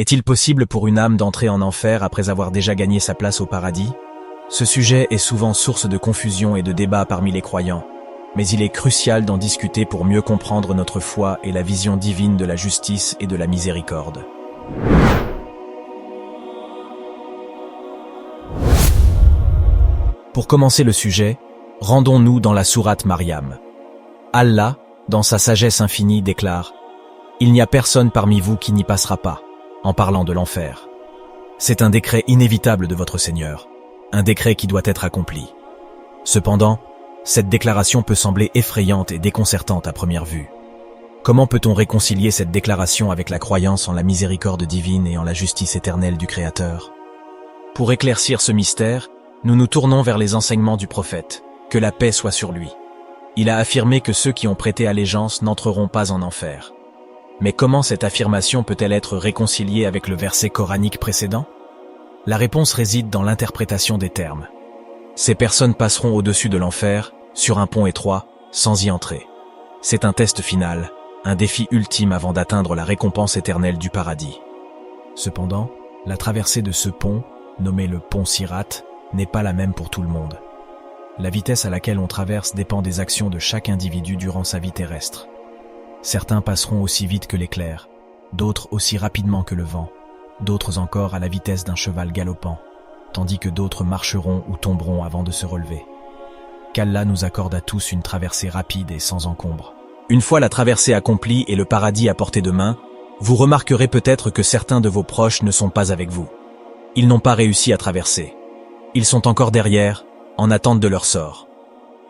Est-il possible pour une âme d'entrer en enfer après avoir déjà gagné sa place au paradis? Ce sujet est souvent source de confusion et de débat parmi les croyants, mais il est crucial d'en discuter pour mieux comprendre notre foi et la vision divine de la justice et de la miséricorde. Pour commencer le sujet, rendons-nous dans la sourate Maryam. Allah, dans sa sagesse infinie, déclare « Il n'y a personne parmi vous qui n'y passera pas », en parlant de l'enfer. C'est un décret inévitable de votre Seigneur, un décret qui doit être accompli. Cependant, cette déclaration peut sembler effrayante et déconcertante à première vue. Comment peut-on réconcilier cette déclaration avec la croyance en la miséricorde divine et en la justice éternelle du Créateur? Pour éclaircir ce mystère, nous nous tournons vers les enseignements du prophète, que la paix soit sur lui. Il a affirmé que ceux qui ont prêté allégeance n'entreront pas en enfer. Mais comment cette affirmation peut-elle être réconciliée avec le verset coranique précédent? La réponse réside dans l'interprétation des termes. Ces personnes passeront au-dessus de l'enfer, sur un pont étroit, sans y entrer. C'est un test final, un défi ultime avant d'atteindre la récompense éternelle du paradis. Cependant, la traversée de ce pont, nommé le pont Sirat, n'est pas la même pour tout le monde. La vitesse à laquelle on traverse dépend des actions de chaque individu durant sa vie terrestre. Certains passeront aussi vite que l'éclair, d'autres aussi rapidement que le vent, d'autres encore à la vitesse d'un cheval galopant, tandis que d'autres marcheront ou tomberont avant de se relever. Qu'Allah nous accorde à tous une traversée rapide et sans encombre. Une fois la traversée accomplie et le paradis à portée de main, vous remarquerez peut-être que certains de vos proches ne sont pas avec vous. Ils n'ont pas réussi à traverser. Ils sont encore derrière, en attente de leur sort.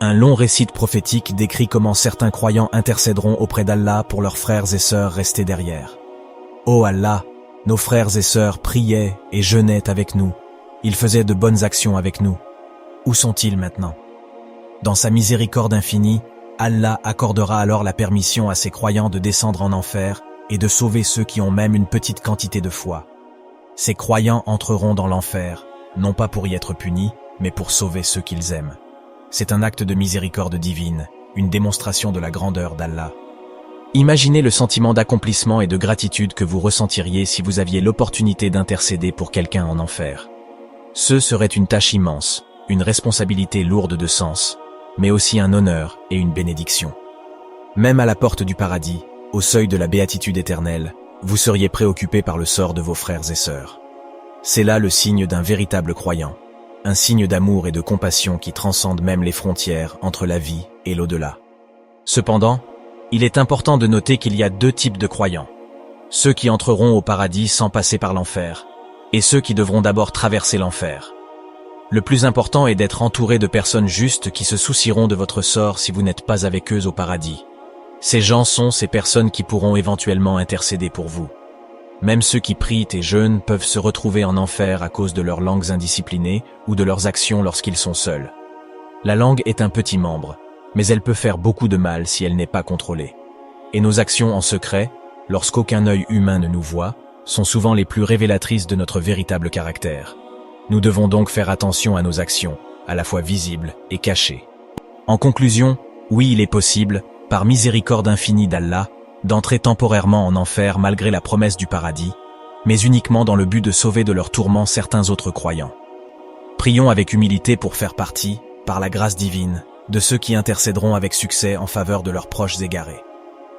Un long récit prophétique décrit comment certains croyants intercéderont auprès d'Allah pour leurs frères et sœurs restés derrière. Ô Allah, nos frères et sœurs priaient et jeûnaient avec nous. Ils faisaient de bonnes actions avec nous. Où sont-ils maintenant? Dans sa miséricorde infinie, Allah accordera alors la permission à ses croyants de descendre en enfer et de sauver ceux qui ont même une petite quantité de foi. Ces croyants entreront dans l'enfer, non pas pour y être punis, mais pour sauver ceux qu'ils aiment. C'est un acte de miséricorde divine, une démonstration de la grandeur d'Allah. Imaginez le sentiment d'accomplissement et de gratitude que vous ressentiriez si vous aviez l'opportunité d'intercéder pour quelqu'un en enfer. Ce serait une tâche immense, une responsabilité lourde de sens, mais aussi un honneur et une bénédiction. Même à la porte du paradis, au seuil de la béatitude éternelle, vous seriez préoccupé par le sort de vos frères et sœurs. C'est là le signe d'un véritable croyant, un signe d'amour et de compassion qui transcende même les frontières entre la vie et l'au-delà. Cependant, il est important de noter qu'il y a deux types de croyants. Ceux qui entreront au paradis sans passer par l'enfer, et ceux qui devront d'abord traverser l'enfer. Le plus important est d'être entouré de personnes justes qui se soucieront de votre sort si vous n'êtes pas avec eux au paradis. Ces gens sont ces personnes qui pourront éventuellement intercéder pour vous. Même ceux qui prient et jeûnent peuvent se retrouver en enfer à cause de leurs langues indisciplinées ou de leurs actions lorsqu'ils sont seuls. La langue est un petit membre, mais elle peut faire beaucoup de mal si elle n'est pas contrôlée. Et nos actions en secret, lorsqu'aucun œil humain ne nous voit, sont souvent les plus révélatrices de notre véritable caractère. Nous devons donc faire attention à nos actions, à la fois visibles et cachées. En conclusion, oui, il est possible, par miséricorde infinie d'Allah, d'entrer temporairement en enfer malgré la promesse du paradis, mais uniquement dans le but de sauver de leurs tourments certains autres croyants. Prions avec humilité pour faire partie, par la grâce divine, de ceux qui intercéderont avec succès en faveur de leurs proches égarés.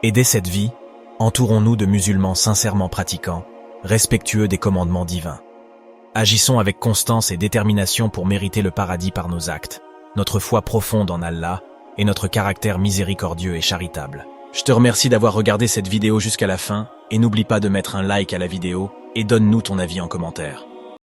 Et dès cette vie, entourons-nous de musulmans sincèrement pratiquants, respectueux des commandements divins. Agissons avec constance et détermination pour mériter le paradis par nos actes, notre foi profonde en Allah et notre caractère miséricordieux et charitable. Je te remercie d'avoir regardé cette vidéo jusqu'à la fin et n'oublie pas de mettre un like à la vidéo et donne-nous ton avis en commentaire.